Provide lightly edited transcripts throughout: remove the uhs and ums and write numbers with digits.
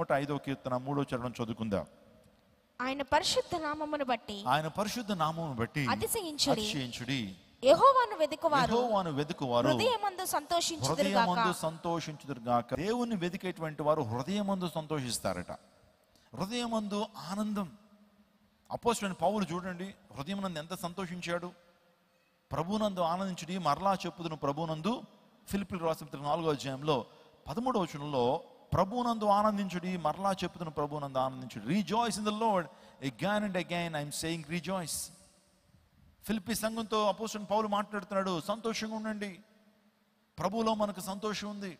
105వ కీర్తన 3వ చరణం చదువుకుందాం. ఆయన పరిశుద్ధ నామమును బట్టి అతిశయించుడి. యెహోవాను వెదుకువారు హృదయమందు సంతోషించుదురు గాక. దేవుని వెదికేటువంటి వారు హృదయమందు సంతోషిస్తారట. హృదయమందు ఆనందం. అపోస్తలుడైన పౌలు చూడండి, హృదయమునందు ఎంత సంతోషించాడు. ప్రభునందు ఆనందించుడి, మరలా చెప్పుదును ప్రభునందు. ఫిలిప్పీయులకు రాసిన పత్రిక 4వ అధ్యాయంలో 13వ వచనంలో ప్రభునందు ఆనందించుడి, మరలా చెప్పుదును ప్రభునందు ఆనందించుడి. Rejoice in the Lord, again and again I'm saying rejoice. Philippi సంఘంతో అపోస్తలుడైన పౌలు మాట్లాడుతున్నాడు, సంతోషంగా ఉండండి, ప్రభువులో మనకు సంతోషం ఉంది.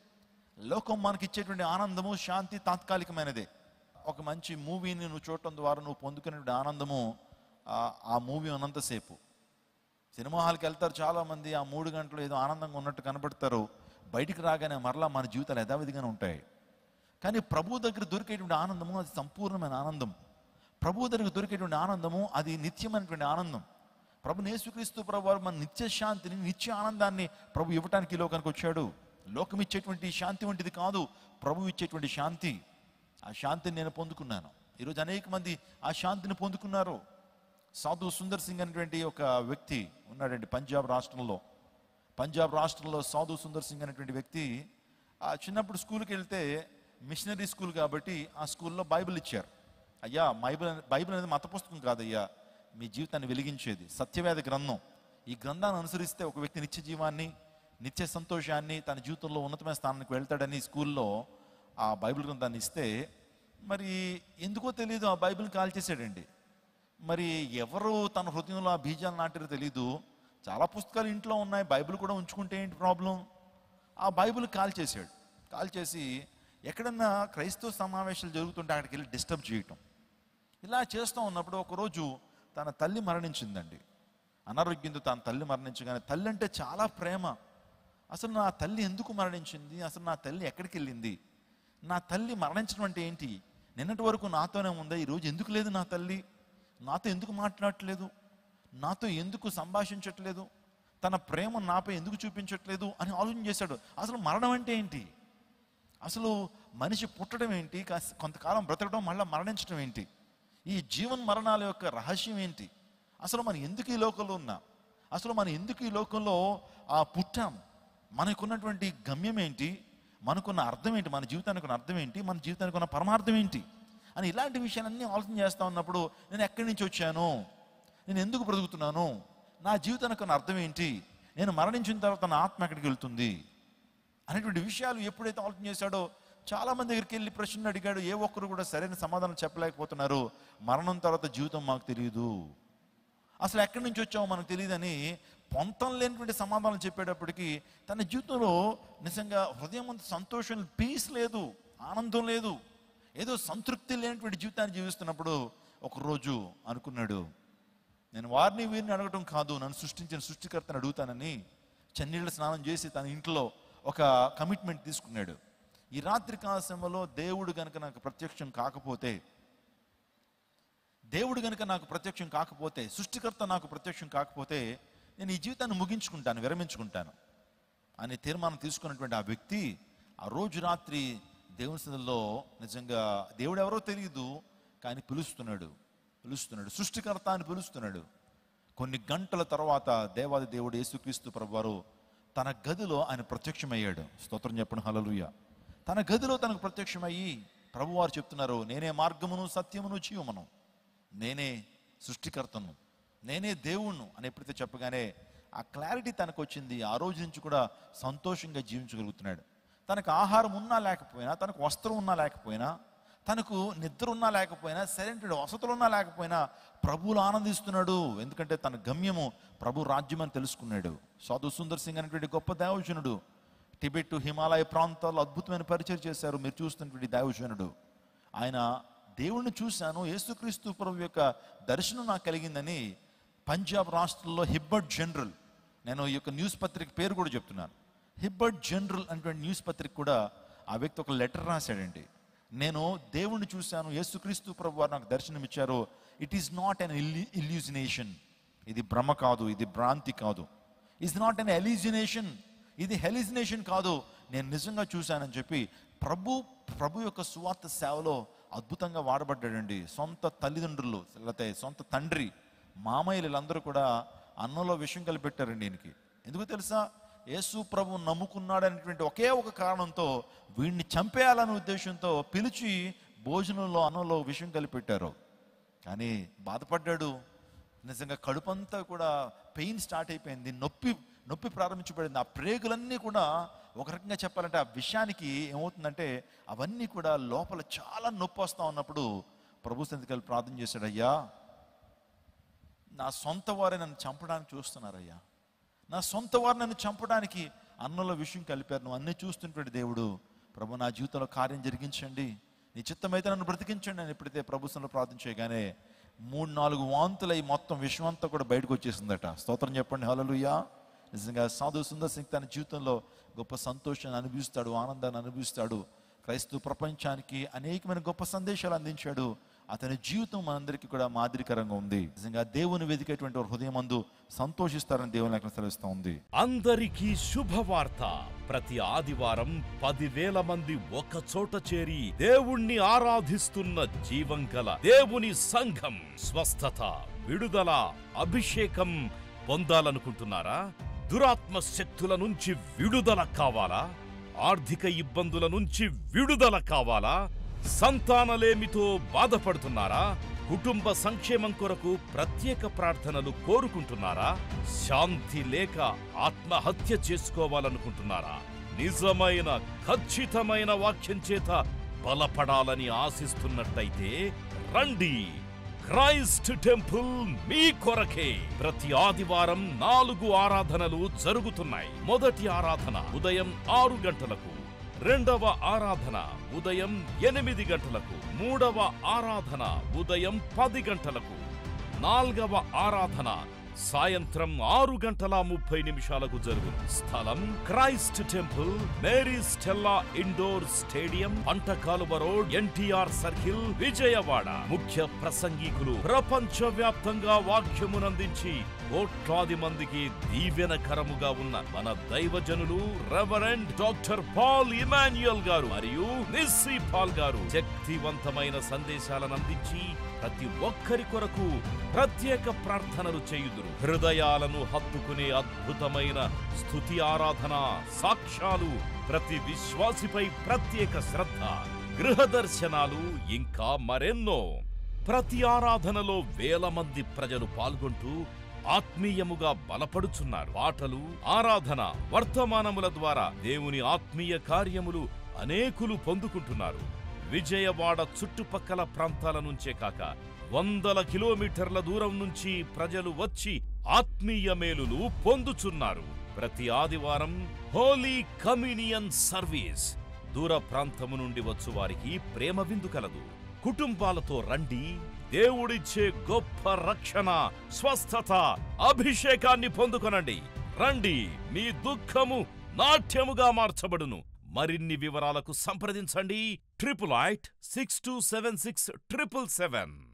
లోకం మనకి ఇచ్చేటువంటి ఆనందము, శాంతి తాత్కాలికమైనదే. ఒక మంచి మూవీని నువ్వు చూడటం ద్వారా నువ్వు పొందుకునేటువంటి ఆనందము ఆ మూవీ ఉన్నంతసేపు. సినిమా హాల్కి వెళ్తారు చాలామంది, ఆ 3 గంటలు ఏదో ఆనందంగా ఉన్నట్టు కనబడతారు, బయటికి రాగానే మరలా మన జీవితాలు యథావిధిగానే ఉంటాయి. కానీ ప్రభు దగ్గర దొరికేటువంటి ఆనందము అది సంపూర్ణమైన ఆనందం. ప్రభు దగ్గర దొరికేటువంటి ఆనందము అది నిత్యమైనటువంటి ఆనందం. ప్రభు యేసుక్రీస్తు ప్రభు వారు మన నిత్య శాంతిని, నిత్య ఆనందాన్ని ప్రభు ఇవ్వటానికి ఈ లోకానికి వచ్చాడు. లోకం ఇచ్చేటువంటి శాంతి వంటిది కాదు, ప్రభు ఇచ్చేటువంటి శాంతి. ఆ శాంతిని నేను పొందుకున్నాను. ఈరోజు అనేక మంది ఆ శాంతిని పొందుకున్నారు. సాధు సుందర్ సింగ్ అనేటువంటి ఒక వ్యక్తి ఉన్నాడండి పంజాబ్ రాష్ట్రంలో. సాధు సుందర్ సింగ్ అనేటువంటి వ్యక్తి చిన్నప్పుడు స్కూల్కి వెళ్తే మిషనరీ స్కూల్ కాబట్టి ఆ స్కూల్లో బైబిల్ ఇచ్చారు. అయ్యా, బైబిల్ అనేది మత పుస్తకం కాదయ్యా, మీ జీవితాన్ని వెలిగించేది సత్యవేద గ్రంథం. ఈ గ్రంథాన్ని అనుసరిస్తే ఒక వ్యక్తి నిత్య జీవాన్ని, నిత్య సంతోషాన్ని, తన జీవితంలో ఉన్నతమైన స్థానానికి వెళ్తాడని స్కూల్లో ఆ బైబిల్ గ్రంథాన్ని ఇస్తే, మరి ఎందుకో తెలియదు ఆ బైబిల్ని కాల్ చేశాడండి. మరి ఎవరు తన హృదయంలో ఆ బీజాలు నాటారో తెలీదు. చాలా పుస్తకాలు ఇంట్లో ఉన్నాయి, బైబిల్ కూడా ఉంచుకుంటే ఏంటి ప్రాబ్లం? ఆ బైబిల్ కాల్ చేశాడు. కాల్ చేసి ఎక్కడన్నా క్రైస్తవ సమావేశాలు జరుగుతుంటే అక్కడికి వెళ్ళి డిస్టర్బ్ చేయటం. ఇలా చేస్తూ ఉన్నప్పుడు ఒకరోజు తన తల్లి మరణించిందండి. అనారోగ్యంతో తన తల్లి మరణించగానే, తల్లి అంటే చాలా ప్రేమ. అసలు నా తల్లి ఎందుకు మరణించింది, అసలు నా తల్లి ఎక్కడికి వెళ్ళింది, నా తల్లి మరణించడం అంటే ఏంటి, నిన్నటి వరకు నాతోనే ఉందా, ఈరోజు ఎందుకు లేదు నా తల్లి, నాతో ఎందుకు మాట్లాడట్లేదు, నాతో ఎందుకు సంభాషించట్లేదు, తన ప్రేమ నాపై ఎందుకు చూపించట్లేదు అని ఆలోచన చేశాడు. అసలు మరణం అంటే ఏంటి, అసలు మనిషి పుట్టడం ఏంటి, కొంతకాలం బ్రతకడం, మళ్ళీ మరణించడం ఏంటి, ఈ జీవన మరణాల యొక్క రహస్యం ఏంటి, అసలు మనం ఎందుకు ఈ లోకంలో ఉన్నాం, అసలు మనం ఎందుకు ఈ లోకంలో పుట్టాం, మనకున్నటువంటి గమ్యం ఏంటి, మనకున్న అర్థం ఏంటి, మన జీవితానికి ఉన్న అర్థం ఏంటి, మన జీవితానికి ఉన్న పరమార్థం ఏంటి అని ఇలాంటి విషయాలన్నీ ఆలోచన చేస్తూ ఉన్నప్పుడు, నేను ఎక్కడి నుంచి వచ్చాను, నేను ఎందుకు బ్రతుకుతున్నాను, నా జీవితానికి ఉన్న అర్థం ఏంటి, నేను మరణించిన తర్వాత నా ఆత్మ ఎక్కడికి వెళ్తుంది అనేటువంటి విషయాలు ఎప్పుడైతే ఆలోచన చేశాడో, చాలామంది దగ్గరికి వెళ్ళి ప్రశ్నలు అడిగాడు. ఏ ఒక్కరు కూడా సరైన సమాధానం చెప్పలేకపోతున్నారు. మరణం తర్వాత జీవితం మాకు తెలియదు, అసలు ఎక్కడి నుంచి వచ్చామో మనకు తెలియదని పొంతం లేనటువంటి సమాధానం చెప్పేటప్పటికీ తన జీవితంలో నిజంగా హృదయం అంత సంతోషం, పీస్ లేదు, ఆనందం లేదు, ఏదో సంతృప్తి లేనటువంటి జీవితాన్ని జీవిస్తున్నప్పుడు ఒకరోజు అనుకున్నాడు, నేను వారిని వీరిని అడగటం కాదు, నన్ను సృష్టించిన సృష్టికర్తను అడుగుతానని చన్నీళ్ళ స్నానం చేసి తన ఇంట్లో ఒక కమిట్మెంట్ తీసుకున్నాడు. ఈ రాత్రి కాల సమయంలో దేవుడు గనుక నాకు ప్రత్యక్షం కాకపోతే, సృష్టికర్త నాకు ప్రత్యక్షం కాకపోతే నేను ఈ జీవితాన్ని ముగించుకుంటాను, విరమించుకుంటాను అని తీర్మానం తీసుకున్నటువంటి ఆ వ్యక్తి ఆ రోజు రాత్రి దేవుని సన్నిధిలో నిజంగా దేవుడు ఎవరో తెలియదు కానీ పిలుస్తున్నాడు, సృష్టికర్త అని పిలుస్తున్నాడు. కొన్ని గంటల తర్వాత దేవాది దేవుడు యేసుక్రీస్తు ప్రభువారు తన గదిలో ఆయన ప్రత్యక్షమయ్యాడు. స్తోత్రం చెప్పండి, హల్లెలూయా. తన గదిలో తనకు ప్రత్యక్షమయ్యి ప్రభువారు చెప్తున్నారు, నేనే మార్గమును, సత్యమును, జీవమును, నేనే సృష్టికర్తను, నేనే దేవుణ్ణు అని ఎప్పుడైతే చెప్పగానే ఆ క్లారిటీ తనకు వచ్చింది. ఆ రోజు నుంచి కూడా సంతోషంగా జీవించగలుగుతున్నాడు. తనకు ఆహారం ఉన్నా లేకపోయినా, తనకు వస్త్రం ఉన్నా లేకపోయినా, తనకు నిద్ర ఉన్నా లేకపోయినా, సరైన వసతులు ఉన్నా లేకపోయినా ప్రభువులు ఆనందిస్తున్నాడు. ఎందుకంటే తన గమ్యము ప్రభు రాజ్యం అని తెలుసుకున్నాడు. సాధు సుందర్ సింగ్ అనేటువంటి గొప్ప దైవజనుడు టిబెట్, హిమాలయ ప్రాంతాల్లో అద్భుతమైన పరిచయం చేశారు. మీరు చూస్తున్నటువంటి దైవజనుడు. ఆయన దేవుణ్ణి చూశాను, యేసుక్రీస్తు ప్రభు యొక్క దర్శనం నాకు కలిగిందని పంజాబ్ రాష్ట్రంలో హిబ్బర్ట్ జనరల్, నేను ఈ యొక్క న్యూస్ పత్రిక పేరు కూడా చెప్తున్నాను, హిబ్బర్ట్ జనరల్ అనేటువంటి న్యూస్ పత్రిక కూడా ఆ వ్యక్తి ఒక లెటర్ రాశాడండి. నేను దేవుణ్ణి చూశాను, యేసుక్రీస్తు ప్రభు వారు నాకు దర్శనం ఇచ్చారు. ఇట్ ఈస్ నాట్ అన్ ఇల్యూజినేషన్, ఇది భ్రమ కాదు, ఇది భ్రాంతి కాదు. ఇట్స్ నాట్ అన్ ఎలిజినేషన్, ఇది హెలిజినేషన్ కాదు, నేను నిజంగా చూశానని చెప్పి ప్రభు ప్రభు యొక్క సువార్త సేవలో అద్భుతంగా వాడబడ్డాడండి. సొంత తల్లిదండ్రులు, లేకపోతే సొంత తండ్రి, మామయ్యలు వీళ్ళందరూ కూడా అన్నంలో విషం కలిపెట్టారండి ఈయనకి. ఎందుకు తెలుసా? యేసు ప్రభు నమ్ముకున్నాడనేటువంటి ఒకే ఒక కారణంతో వీడిని చంపేయాలనే ఉద్దేశంతో పిలిచి భోజనంలో అన్నంలో విషం కలిపెట్టారు. కానీ బాధపడ్డాడు. నిజంగా కడుపంతా కూడా పెయిన్ స్టార్ట్ అయిపోయింది, నొప్పి ప్రారంభించబడింది. ఆ ప్రేగులన్నీ కూడా ఒక రకంగా చెప్పాలంటే ఆ విషయానికి ఏమవుతుందంటే అవన్నీ కూడా లోపల చాలా నొప్పి వస్తూ ఉన్నప్పుడు ప్రభు సన్నిధికి వెళ్ళి ప్రార్థన చేశాడు. అయ్యా, నా సొంత వారే నన్ను చంపడానికి చూస్తున్నారయ్యా, నా సొంత వారు నన్ను చంపడానికి అన్నంలో విషయం కలిపారు. నువ్వు అన్నీ చూస్తున్నటువంటి దేవుడు, ప్రభు నా జీవితంలో కార్యం జరిగించండి, నీ చిత్తమైతే నన్ను బ్రతికించండి అని ఎప్పుడైతే ప్రభు సన్నిధిలో ప్రార్థన చేయగానే 3-4 వాంతులు అయి మొత్తం విషయం అంతా కూడా బయటకు వచ్చేసిందట. స్తోత్రం చెప్పండి, హల్లెలూయా. నిజంగా సాధు సుందర్ సింగ్ తన జీవితంలో గొప్ప సంతోషాన్ని అనుభవిస్తాడు, ఆనందాన్ని అనుభవిస్తాడు. క్రైస్తవ ప్రపంచానికి అనేకమైన గొప్ప సందేశాలు అందించాడు. అతని జీవితం మనందరికీ కూడా మాదిరికరంగా ఉంది. నిజంగా దేవుని వెతికేటువంటి హృదయం అందు సంతోషిస్తారని దేవుని లేఖనం సెలవిస్తూ ఉంది. అందరికీ శుభవార్త. ప్రతి ఆదివారం 10,000 మంది ఒక చోట చేరి దేవుణ్ణి ఆరాధిస్తున్న జీవం గల దేవుని సంఘం. స్వస్థత, విడుదల, అభిషేకం పొందాలనుకుంటున్నారా? దురాత్మ శక్తుల నుంచి విడుదల కావాలా? ఆర్థిక ఇబ్బందుల నుంచి విడుదల కావాలా? సంతానలేమితో బాధపడుతున్నారా? కుటుంబ సంక్షేమం కొరకు ప్రత్యేక ప్రార్థనలు కోరుకుంటున్నారా? శాంతి లేక ఆత్మహత్య చేసుకోవాలనుకుంటున్నారా? నిజమైన ఖచ్చితమైన వాక్యం చేత బలపడాలని ఆశిస్తున్నట్టయితే రండి. క్రైస్ట్ టెంపుల్ మీ కొరకే. ప్రతి ఆదివారం 4 ఆరాధనలు జరుగుతున్నాయి. మొదటి ఆరాధన ఉదయం 6 గంటలకు, రెండవ ఆరాధన ఉదయం 8 గంటలకు, మూడవ ఆరాధన ఉదయం 10 గంటలకు, నాల్గవ ఆరాధన సాయంత్రం 6:30 జరుగును. స్థలం Christ Temple, Mary Stella Indoor Stadium, Pantakaluva Road, NTR Circle, Vijayawada. ముఖ్య ప్రసంగికులు ప్రపంచ వ్యాప్తంగా వాక్యమునందించి కోట్లాది మందికి దీవెనకరముగా ఉన్న మన దైవజనులు రెవరెండ్ డాక్టర్ పాల్ ఇమాన్యుయల్ గారు మరియు నిస్సీ పాల్ గారు శక్తివంతమైన సందేశాలను అందించి ప్రతి ఒక్కరి కొరకు ప్రత్యేక ప్రార్థనలు చేయుదురు. హృదయాలను హత్తుకునే అద్భుతమైన స్తుతి ఆరాధన సాక్ష్యాలు, ప్రతి విశ్వాసిపై ప్రత్యేక శ్రద్ధ, గృహ దర్శనాలు, ఇంకా మరెన్నో. ప్రతి ఆరాధనలో 1000 మంది ప్రజలు పాల్గొంటూ ఆత్మీయముగా బలపడుచున్నారు. పాటలు, ఆరాధన, వర్తమానముల ద్వారా దేవుని ఆత్మీయ కార్యములు అనేకులు పొందుకుంటున్నారు. విజయవాడ చుట్టుపక్కల ప్రాంతాల నుంచే కాక 100 కిలోమీటర్ల దూరం నుంచి ప్రజలు వచ్చి ఆత్మీయ మేలులు పొందుచున్నారు. ప్రతి ఆదివారం హోలీ కమ్యూనియన్ సర్వీస్. దూర ప్రాంతము నుండి వచ్చు వారికి ప్రేమ విందు కలదు. కుటుంబాలతో రండి. దేవుడిచ్చే గొప్ప రక్షణ, స్వస్థత, అభిషేకాన్ని పొందుకొనండి. రండి, మీ దుఃఖము నాట్యముగా మార్చబడును. మరిన్ని వివరాలకు సంప్రదించండి 88 6276 777.